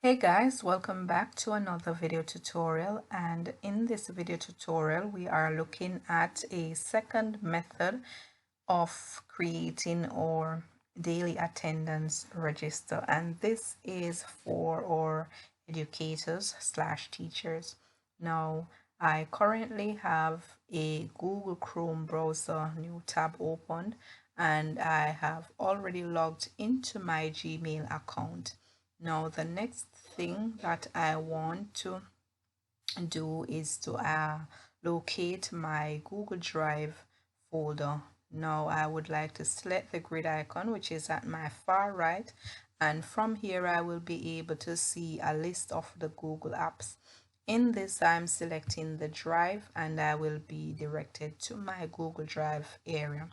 Hey guys, welcome back to another video tutorial, and in this video tutorial we are looking at a second method of creating our daily attendance register, and this is for our educators slash teachers. Now I currently have a Google Chrome browser new tab opened, and I have already logged into my Gmail account. Now the next thing that I want to do is to locate my Google Drive folder. Now I would like to select the grid icon, which is at my far right, and from here I will be able to see a list of the Google apps. In this, I'm selecting the drive and I will be directed to my Google Drive area.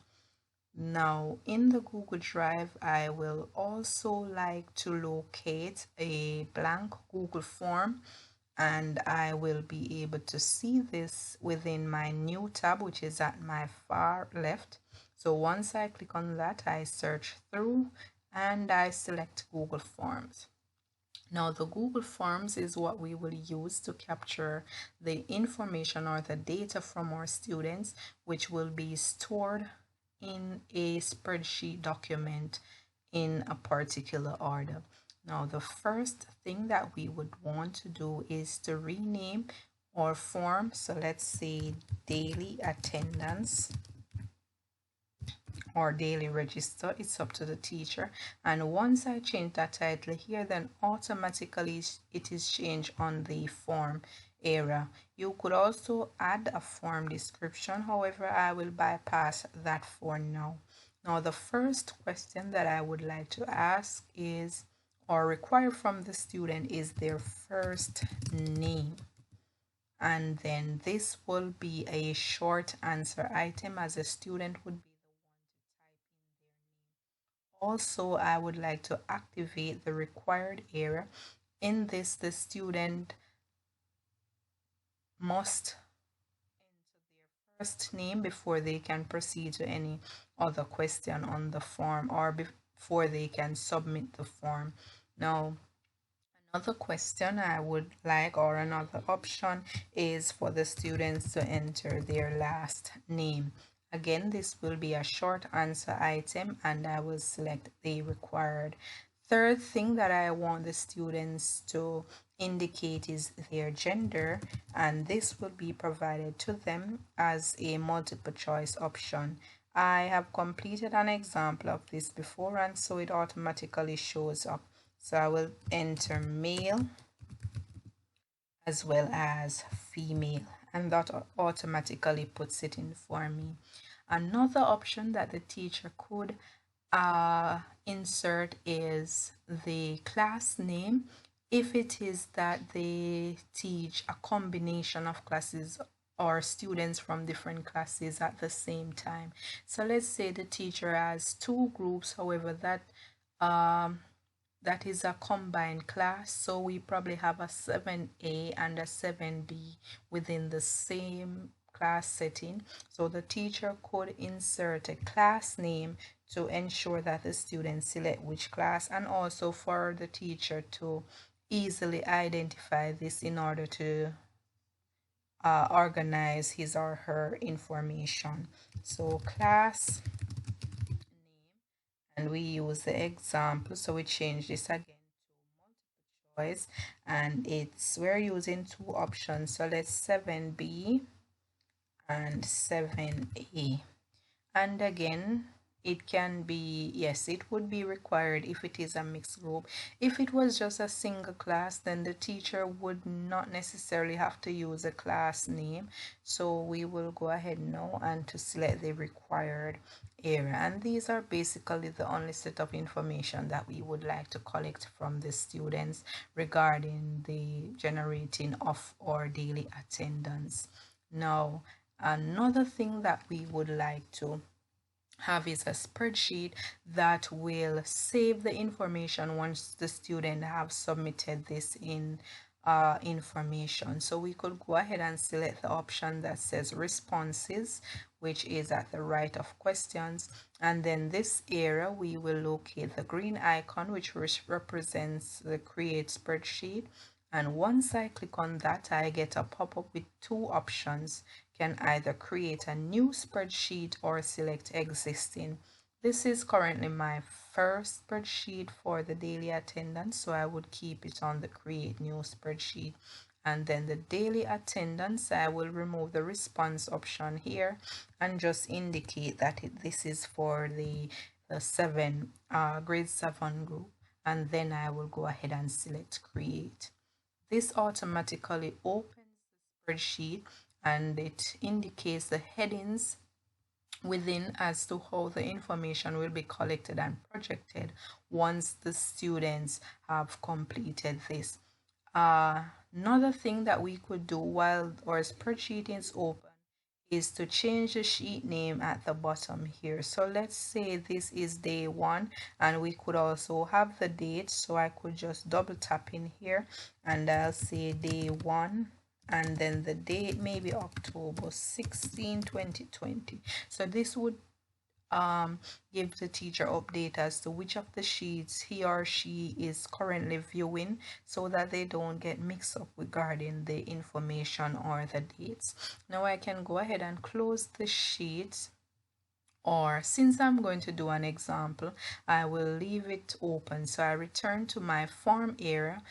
Now in the Google Drive, I will also like to locate a blank Google form, and I will be able to see this within my new tab, which is at my far left. So once I click on that, I search through and I select Google Forms. Now the Google Forms is what we will use to capture the information or the data from our students, which will be stored in a spreadsheet document in a particular order. Now the first thing that we would want to do is to rename our form. So let's say daily attendance or daily register. It's up to the teacher, and once I change that title here, then automatically it is changed on the form area. You could also add a form description, however I will bypass that for now. Now the first question that I would like to ask is, or require from the student, is their first name. And then this will be a short answer item, as a student would be also. I would like to activate the required area. In this, the student must enter their first name before they can proceed to any other question on the form, or before they can submit the form. Now, another question I would like, or another option, is for the students to enter their last name. Again, this will be a short answer item, and I will select the required. Third thing that I want the students to indicate is their gender, and this will be provided to them as a multiple choice option. I have completed an example of this before, and so it automatically shows up. So I will enter male as well as female, and that automatically puts it in for me. Another option that the teacher could insert is the class name, if it is that they teach a combination of classes or students from different classes at the same time. So let's say the teacher has two groups, however that is a combined class, so we probably have a 7A and a 7B within the same class setting. So the teacher could insert a class name to ensure that the students select which class, and also for the teacher to easily identify this in order to organize his or her information. So class name, and we use the example, so we change this again to multiple choice, and we're using two options, so let's 7B and 7A. And again, it can be, yes, it would be required if it is a mixed group. If it was just a single class, then the teacher would not necessarily have to use a class name. So we will go ahead now and to select the required area. And these are basically the only set of information that we would like to collect from the students regarding the generating of our daily attendance. Now, another thing that we would like to have is a spreadsheet that will save the information once the student have submitted this in information. So we could go ahead and select the option that says responses, which is at the right of questions. And then this area, we will locate the green icon, which represents the create spreadsheet. And once I click on that, I get a pop-up with two options. Can either create a new spreadsheet or select existing. This is currently my first spreadsheet for the daily attendance, so I would keep it on the create new spreadsheet. And then the daily attendance, I will remove the response option here and just indicate that this is for the grade 7 group. And then I will go ahead and select create. This automatically opens the spreadsheet and it indicates the headings within as to how the information will be collected and projected once the students have completed this. Another thing that we could do while our spreadsheet is open is to change the sheet name at the bottom here. So let's say this is day 1 and we could also have the date, so I could just double tap in here and I'll say day 1 and then the date maybe October 16, 2020. So this would give the teacher update as to which of the sheets he or she is currently viewing, so that they don't get mixed up regarding the information or the dates. Now I can go ahead and close the sheet, or since I'm going to do an example, I will leave it open. So I return to my form area,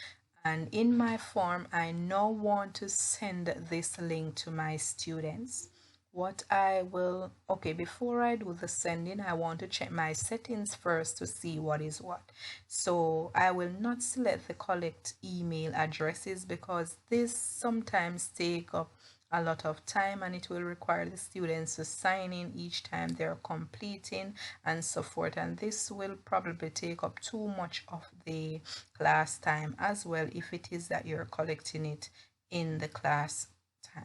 and in my form I now want to send this link to my students. What I will, okay, before I do the sending, I want to check my settings first to see what is what. So I will not select the collect email addresses because this sometimes take up a lot of time and it will require the students to sign in each time they're completing and so forth, and this will probably take up too much of the class time as well if it is that you're collecting it in the class time.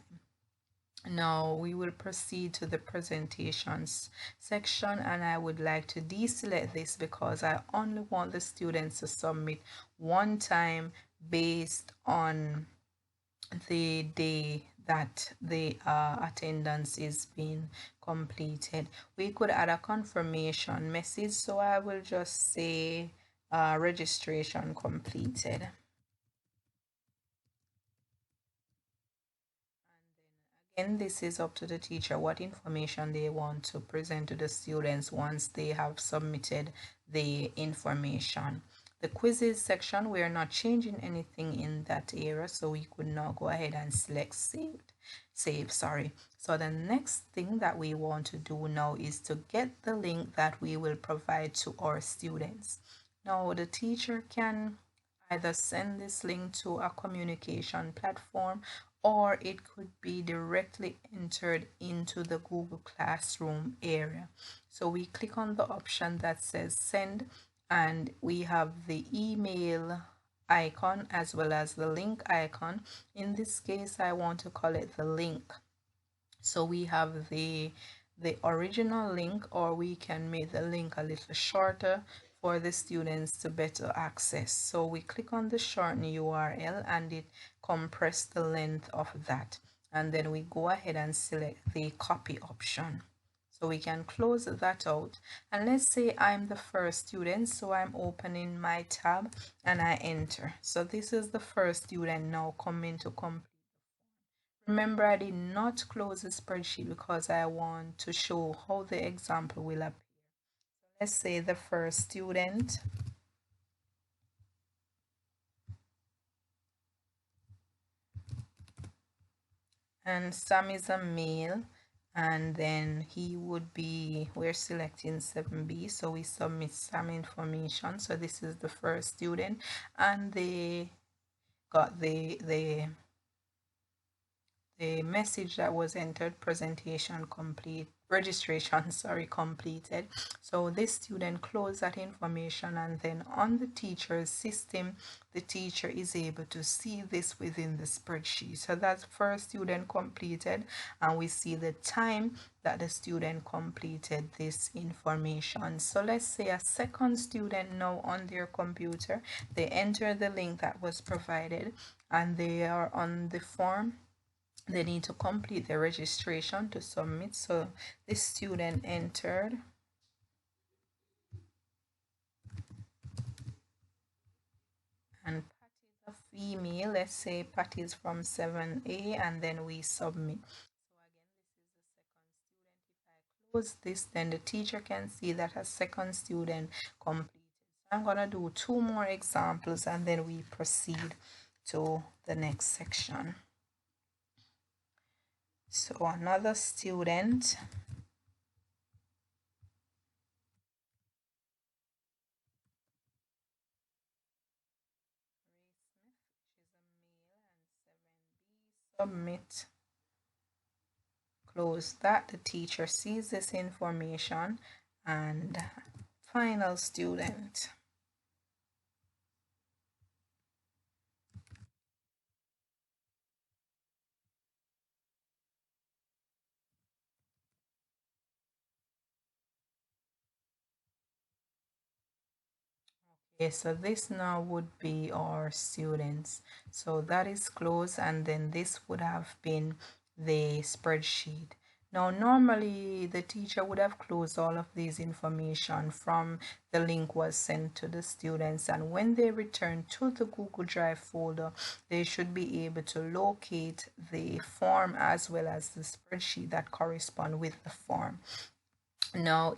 Now we will proceed to the presentations section, and I would like to deselect this because I only want the students to submit one time based on the day that the attendance is being completed. We could add a confirmation message, so I will just say registration completed. And this is up to the teacher what information they want to present to the students once they have submitted the information. The quizzes section, we are not changing anything in that area, so we could now go ahead and select save. So the next thing that we want to do now is to get the link that we will provide to our students. Now the teacher can either send this link to a communication platform, or it could be directly entered into the Google Classroom area. So we click on the option that says send, and we have the email icon as well as the link icon. In this case, I want to call it the link. So we have the original link, or we can make the link a little shorter for the students to better access. So we click on the shorten URL and it compress the length of that, and then we go ahead and select the copy option. So we can close that out, and let's say I'm the first student, so I'm opening my tab and I enter. So this is the first student now coming to complete. Remember, I did not close the spreadsheet because I want to show how the example will appear. Let's say the first student, and Sam is a male, and then he would be, we're selecting 7B, so we submit some information. So this is the first student, and they got the message that was entered, presentation complete, registration completed. So this student closed that information, and then on the teacher's system, the teacher is able to see this within the spreadsheet. So that's first student completed, and we see the time that the student completed this information. So let's say a second student now on their computer, they enter the link that was provided and they are on the form. they need to complete their registration to submit. So this student entered, and Patty is a female. Let's say Patty is from 7A, and then we submit. So again, this is the second student. If I close this, then the teacher can see that a second student completed. So I'm gonna do two more examples and then we proceed to the next section. So another student, submit. Close that. The teacher sees this information. And final student. Okay, so this now would be our students. So that is closed, and then this would have been the spreadsheet. Now, normally the teacher would have closed all of these information from the link was sent to the students, and when they return to the Google Drive folder, they should be able to locate the form as well as the spreadsheet that correspond with the form. Now,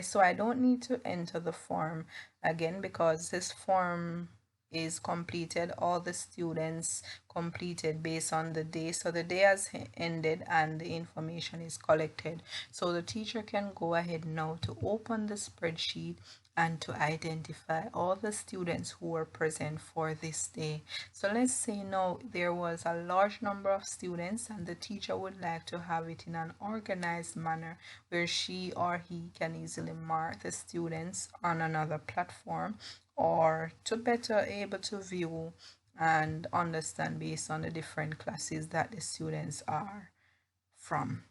so I don't need to enter the form again because this form is completed, all the students completed based on the day. So the day has ended and the information is collected. So the teacher can go ahead now to open the spreadsheet and to identify all the students who were present for this day. So let's say now there was a large number of students and the teacher would like to have it in an organized manner where she or he can easily mark the students on another platform, or to better able to view and understand based on the different classes that the students are from.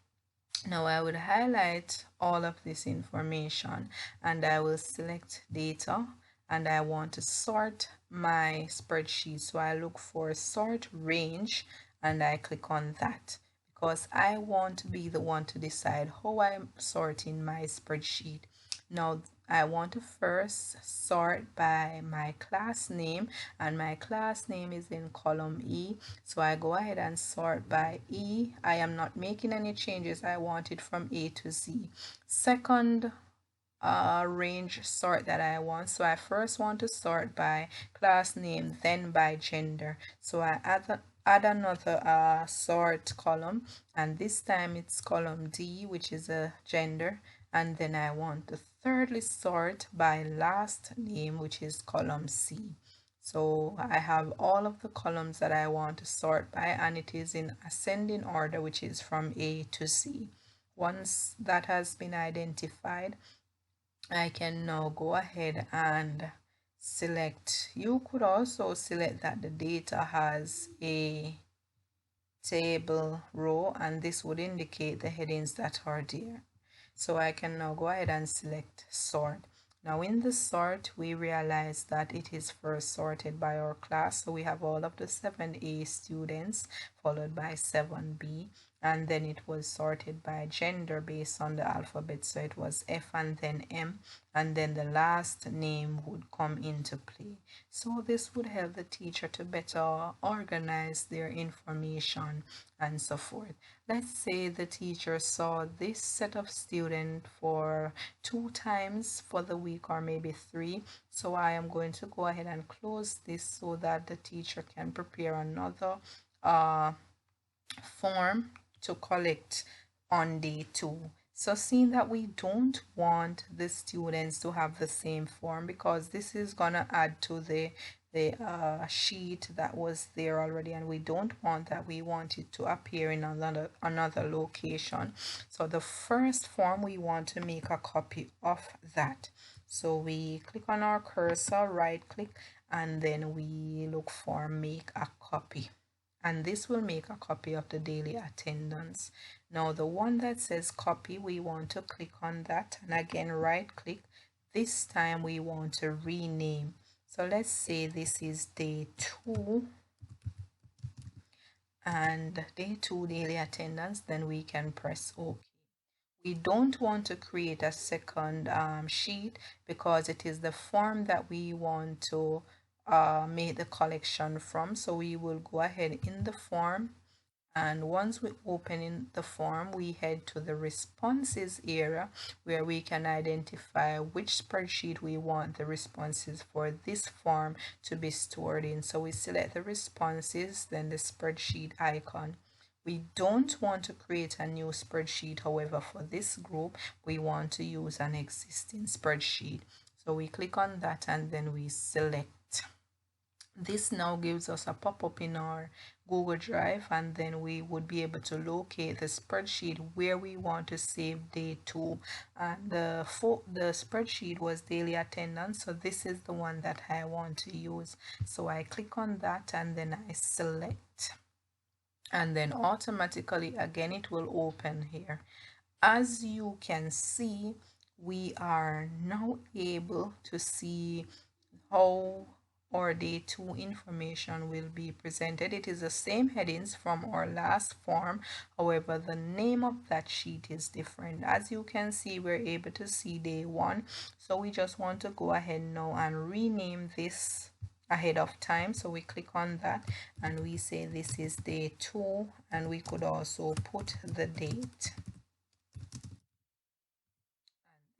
Now I would highlight all of this information and I will select data, and I want to sort my spreadsheet. So I look for sort range and I click on that because I want to be the one to decide how I'm sorting my spreadsheet. Now I want to first sort by my class name, and my class name is in column E. So I go ahead and sort by E. I am not making any changes. I want it from A to Z. Second range sort that I want. So I first want to sort by class name, then by gender. So I add another sort column, and this time it's column D, which is a gender, and then I want to thirdly sort by last name, which is column C. So I have all of the columns that I want to sort by, and it is in ascending order, which is from A to Z. Once that has been identified, I can now go ahead and select. You could also select that the data has a table row, and this would indicate the headings that are there. So I can now go ahead and select sort. Now in the sort, we realize that it is first sorted by our class. So we have all of the 7A students followed by 7B, and then it was sorted by gender based on the alphabet. So it was F and then M, and then the last name would come into play. So this would help the teacher to better organize their information and so forth. Let's say the teacher saw this set of students for 2 times for the week, or maybe 3. So I am going to go ahead and close this so that the teacher can prepare another form to collect on day 2. So seeing that we don't want the students to have the same form, because this is gonna add to the sheet that was there already, and we don't want that. We want it to appear in another location. So the first form, we want to make a copy of that. So we click on our cursor, right click, and then we look for make a copy, and this will make a copy of the daily attendance. Now the one that says copy, we want to click on that, and again right click. This time we want to rename. So let's say this is day 2, and day 2 daily attendance, then we can press OK. We don't want to create a second sheet because it is the form that we want to make the collection from. So we will go ahead in the form, and once we open in the form, we head to the responses area where we can identify which spreadsheet we want the responses for this form to be stored in. So we select the responses, then the spreadsheet icon. We don't want to create a new spreadsheet. However, for this group, we want to use an existing spreadsheet. So we click on that and then we select. This now gives us a pop-up in our Google Drive, and then we would be able to locate the spreadsheet where we want to save day 2. And the spreadsheet was daily attendance, so this is the one that I want to use. So I click on that and then I select, and then automatically again it will open here. As you can see, we are now able to see how our day 2 information will be presented. It is the same headings from our last form, however the name of that sheet is different. As you can see, we're able to see day 1, so we just want to go ahead now and rename this ahead of time. So we click on that and we say this is day 2, and we could also put the date.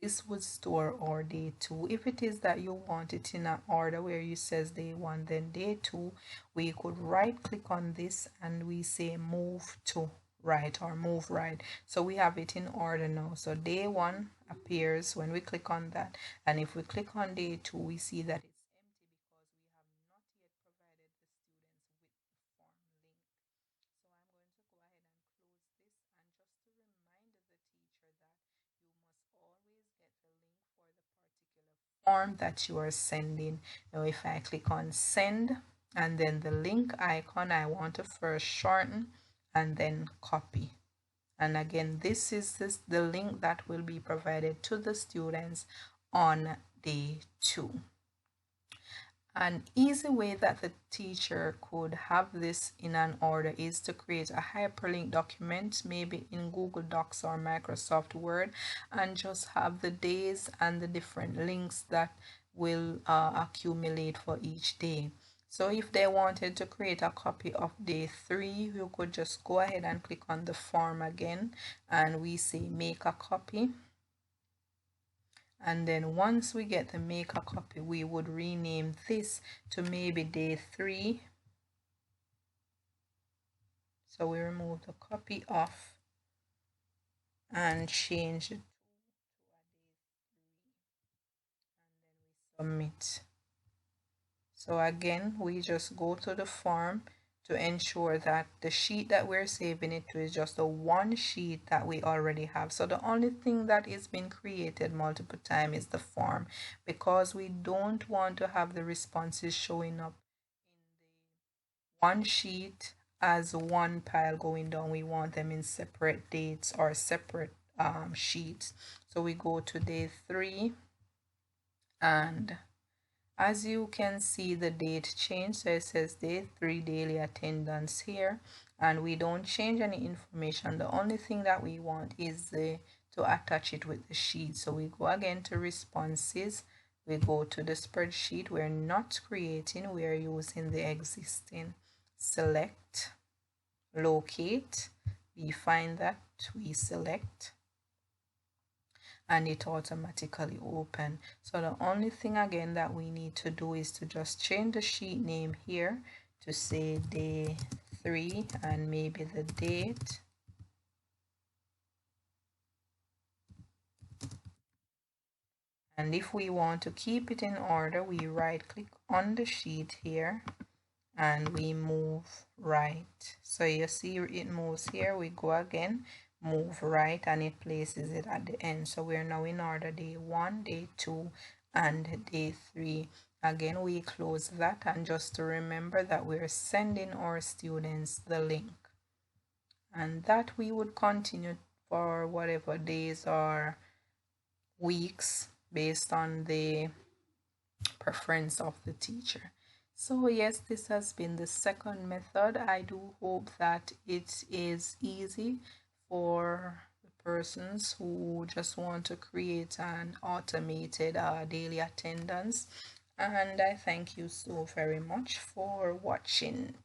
This would store our day 2. If it is that you want it in an order where you says day 1 then day 2, we could right click on this and we say move to right or move right. So we have it in order now. So day 1 appears when we click on that, and if we click on day 2, we see that it's empty because we have not yet provided the students with the form link. So I'm going to go ahead and close this, and just to remind the teacher that you must always get the link for the particular form that you are sending. Now if I click on send and then the link icon, I want to first shorten and then copy. And again, this is the link that will be provided to the students on day 2. An easy way that the teacher could have this in an order is to create a hyperlink document, maybe in Google Docs or Microsoft Word, and just have the days and the different links that will accumulate for each day. So if they wanted to create a copy of day 3, you could just go ahead and click on the form again, and we say make a copy. And then once we get the make a copy, we would rename this to maybe day 3. So we remove the copy off and change it to a day 3, and then we submit. So again, we just go to the form to ensure that the sheet that we're saving it to is just the one sheet that we already have. So the only thing that is being created multiple times is the form, because we don't want to have the responses showing up in the one sheet as one pile going down. We want them in separate dates or separate sheets. So we go to day 3, and as you can see, the date changed. So it says day 3 daily attendance here, and we don't change any information. The only thing that we want is to attach it with the sheet. So we go again to responses, we go to the spreadsheet. We're not creating, we are using the existing. Select, locate, we find that, we select, and it automatically open. So the only thing again that we need to do is to just change the sheet name here to say day 3 and maybe the date. And if we want to keep it in order, we right click on the sheet here and we move right. So you see it moves here, we go again, move right, and it places it at the end. So we're now in order day 1, day 2, and day 3. Again, we close that, and just to remember that we're sending our students the link, and that we would continue for whatever days or weeks based on the preference of the teacher. So yes, this has been the second method. I do hope that it is easy for the persons who just want to create an automated daily attendance. And I thank you so very much for watching.